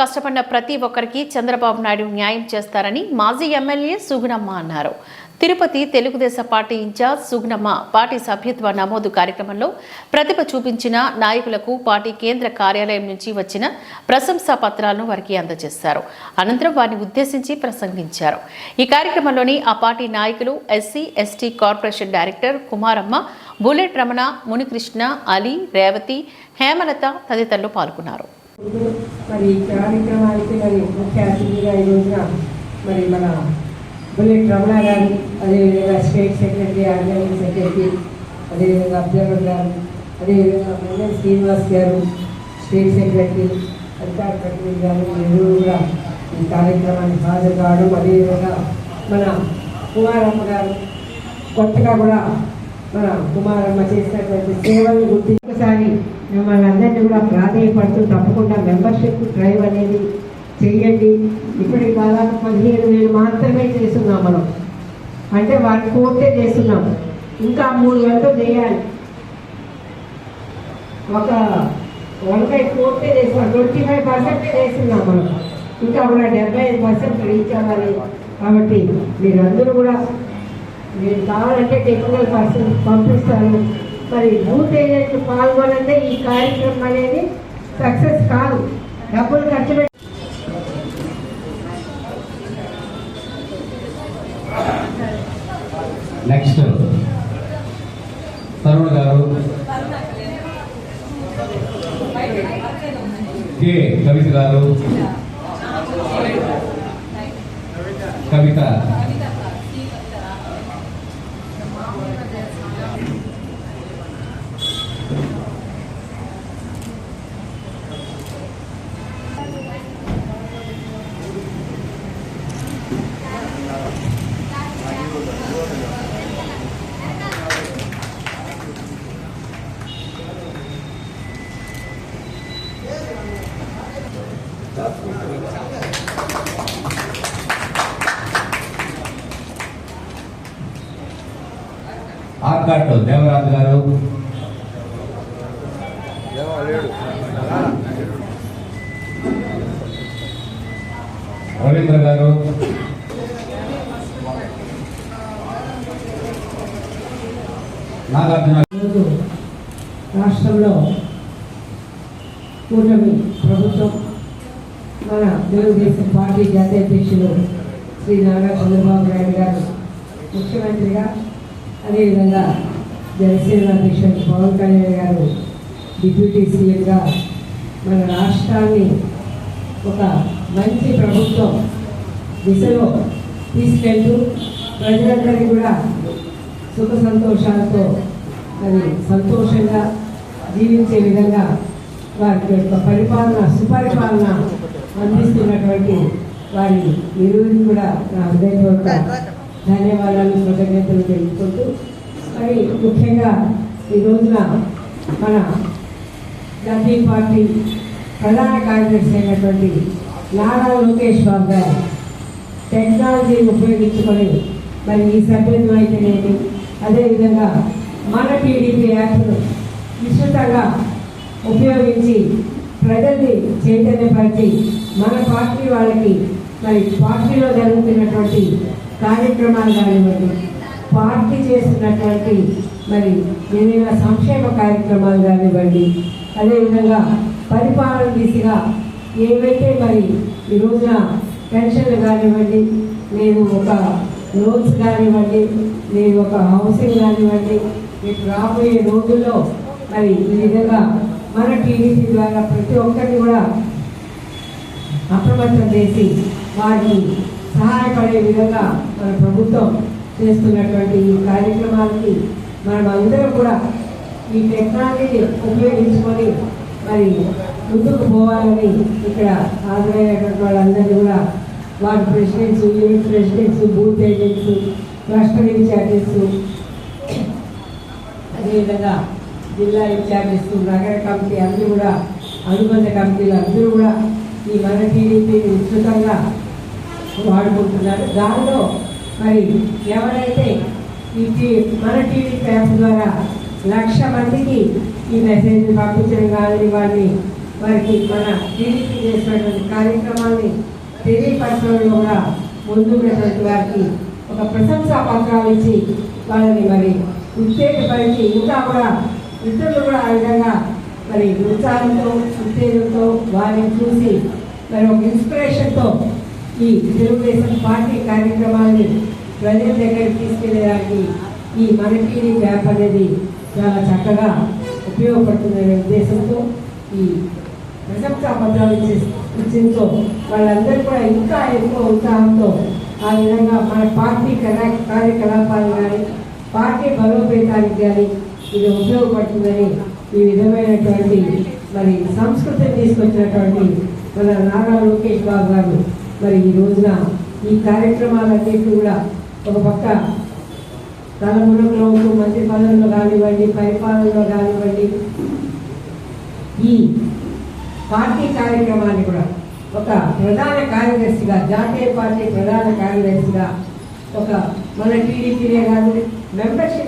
కష్టపడిన ప్రతి ఒక్కరికి చంద్రబాబు నాయుడు న్యాయం చేస్తారని మాజీ ఎమ్మెల్యే సుగుణమ్మ అన్నారు. Tirupati Telugu Desam party incharge Sugunamma party సభ్యత్వ నమోదు కార్యక్రమంలో ప్రతిభ చూపించిన నాయకులకు పార్టీ కేంద్ర కార్యాలయం నుంచి వచ్చిన ప్రశంసా పత్రాలను వారికి అందజేశారు. అనంతరం వారిని ఉద్దేశించి ప్రసంగించారు. ఈ కార్యక్రమంలోని ఆ పార్టీ నాయకులు SC ST corporation director Kumaramma, bullet Ramana, Munikrishna, Ali, Revathi, Hemalatha తదితరులు పాల్గొన్నారు. మరి కార్యక్రమానికి ముఖ్య అతిథిగా ఈ రోజున మన బుల్లెట్ రమణ గారు, అదేవిధంగా స్టేట్ సెక్రటరీ, ఆర్గనైజింగ్ సెక్రటరీ, అదేవిధంగా అబ్జర్వర్ గారు, అదేవిధంగా ఎన్ఎన్ శ్రీనివాస్ గారు స్టేట్ సెక్రటరీ, అధికార ప్రతినిధి గారు అందరూ కూడా ఈ కార్యక్రమానికి హాజరు కావడం, అదేవిధంగా మన కుమారమ్మ గారు కొత్తగా కూడా మన కుమారమ్మ చేసినటువంటి సేవలను గుర్తి ఒకసారి మిమ్మల్ని అందరినీ కూడా ప్రాధాన్యపడుతూ తప్పకుండా మెంబర్షిప్ డ్రైవ్ అనేది చెయ్యండి. ఇప్పటికి దాదాపు 15,000 మాత్రమే చేస్తున్నాం మనం, అంటే వాటి కోర్టే చేస్తున్నాం. ఇంకా 3 గంటలు చేయాలి. ఒక 1/4 కోర్టే చేస్తున్నాం, 25% చేస్తున్నాం మనం. ఇంకా కూడా 75% రీచ్ అవ్వాలి. కాబట్టి మీరందరూ కూడా మీరు కావాలంటే టెక్నికల్ పర్సన్ పంపిస్తాను. మరి బూత్ ఏజెంట్లు పాల్గొనంటే ఈ కార్యక్రమం అనేది సక్సెస్ కాదు. డబ్బులు ఖర్చు పెట్టి నెక్స్ట్ తరుణ్ గారు, కే కవిత గారు, కవిత, ఆర్కాట్ దేవరాజు గారు, రవీంద్ర గారు, నాగార్జున. రాష్ట్రంలో కూటమి ప్రభుత్వం మన తెలుగుదేశం పార్టీ జాతీయ అధ్యక్షులు శ్రీ నారా చంద్రబాబు నాయుడు గారు ముఖ్యమంత్రిగా, అదేవిధంగా జనసేన అధ్యక్షుడు పవన్ కళ్యాణ్ గారు డిప్యూటీ సీఎంగా మన రాష్ట్రాన్ని ఒక మంచి ప్రభుత్వం దిశలో తీసుకెళ్తూ ప్రజలందరికీ కూడా సుఖ సంతోషాలతో మరి సంతోషంగా జీవించే విధంగా వారి యొక్క సుపరిపాలన అందిస్తున్నటువంటి వారి ఇరువురికి కూడా నా హృదయపూర్వక ధన్యవాదాలు, కృతజ్ఞతలు తెలుపుకుంటూ, మరి ముఖ్యంగా ఈ రోజున మన జాతీయ పార్టీ ప్రధాన కార్యదర్శి అయినటువంటి నారా లోకేష్ బాబు గారు టెక్నాలజీని ఉపయోగించుకొని మరి ఈ సభ్యత్వం అయితేనేమి, అదేవిధంగా మన టీడీపీ యాప్ను విస్తృతంగా ఉపయోగించి ప్రజల్ని చైతన్యపరిచి మన పార్టీ వాళ్ళకి మరి పార్టీలో జరుగుతున్నటువంటి కార్యక్రమాలు కానివ్వండి, పార్టీ చేస్తున్నటువంటి మరి ఏదైనా సంక్షేమ కార్యక్రమాలు కానివ్వండి, అదేవిధంగా పరిపాలన దిశగా ఏవైతే మరి ఈ రోజున పెన్షన్లు కానివ్వండి, లేదు ఒక లోన్స్ కానివ్వండి, లేదు ఒక హౌసింగ్ కానివ్వండి, రేపు రాబోయే రోజుల్లో మరి ఈ విధంగా మన టీడీపీ ద్వారా ప్రతి ఒక్కరిని కూడా అప్రమత్తం చేసి వారికి సహాయపడే విధంగా మన ప్రభుత్వం చేస్తున్నటువంటి ఈ కార్యక్రమాలకి మనం అందరం కూడా ఈ టెక్నాలజీని ఉపయోగించుకొని మరి ముందుకు పోవాలని ఇక్కడ హాజరైనటువంటి వాళ్ళందరినీ కూడా ward presidents, unit presidents, booth agents, cluster incharges, అదేవిధంగా జిల్లా ఇన్ఛార్జెస్, నగర కమిటీ అందరూ కూడా, అనుబంధ కమిటీలు అందరూ కూడా ఈ మన టీడీపీని విస్తృతంగా వాడుకుంటున్నారు. దానిలో మరి ఎవరైతే ఈ మన టీవీ యాప్ ద్వారా 1,00,000 మందికి ఈ మెసేజ్ పంపించడం కానీ వారిని వారికి మన టీడీపీ చేసినటువంటి కార్యక్రమాన్ని తెలియపరచడంలో కూడా ముందున్నటువంటి వారికి ఒక ప్రశంసా పత్రాలు ఇచ్చి వాళ్ళని మరి ఉత్తేజపరిచి ఇంకా కూడా ఇతరులు కూడా ఆ విధంగా మరి ఉత్సాహంతో ఉత్తేజంతో వారిని చూసి మరి ఒక ఇన్స్పిరేషన్తో ఈ తెలుగుదేశం పార్టీ కార్యక్రమాన్ని ప్రజల దగ్గరికి తీసుకెళ్ళడానికి ఈ మన టీవీ యాప్ అనేది చాలా చక్కగా ఉపయోగపడుతుందనే ఉద్దేశంతో ఈ ప్రశంసా పత్రాలు ఇచ్చిందో వాళ్ళందరూ కూడా ఇంకా ఎక్కువ ఉత్సాహంతో ఆ విధంగా మన పార్టీ కార్యకలాపాలు కానీ పార్టీ బలోపేతానికి కానీ ఇది ఉపయోగపడుతుందని ఈ విధమైనటువంటి మరి సంస్కృతిని తీసుకొచ్చినటువంటి మన నారా లోకేష్ బాబు గారు మరి ఈ రోజున ఈ కార్యక్రమాలన్నింటినీ కూడా ఒక పక్క తలమునలో మంత్రి పదవుల్లో కానివ్వండి, పరిపాలనలో కానివ్వండి, ఈ పార్టీ కార్యక్రమాన్ని కూడా ఒక ప్రధాన కార్యదర్శిగా, జాతీయ పార్టీ ప్రధాన కార్యదర్శిగా ఒక మన టీడీపీనే కాదు మెంబర్షిప్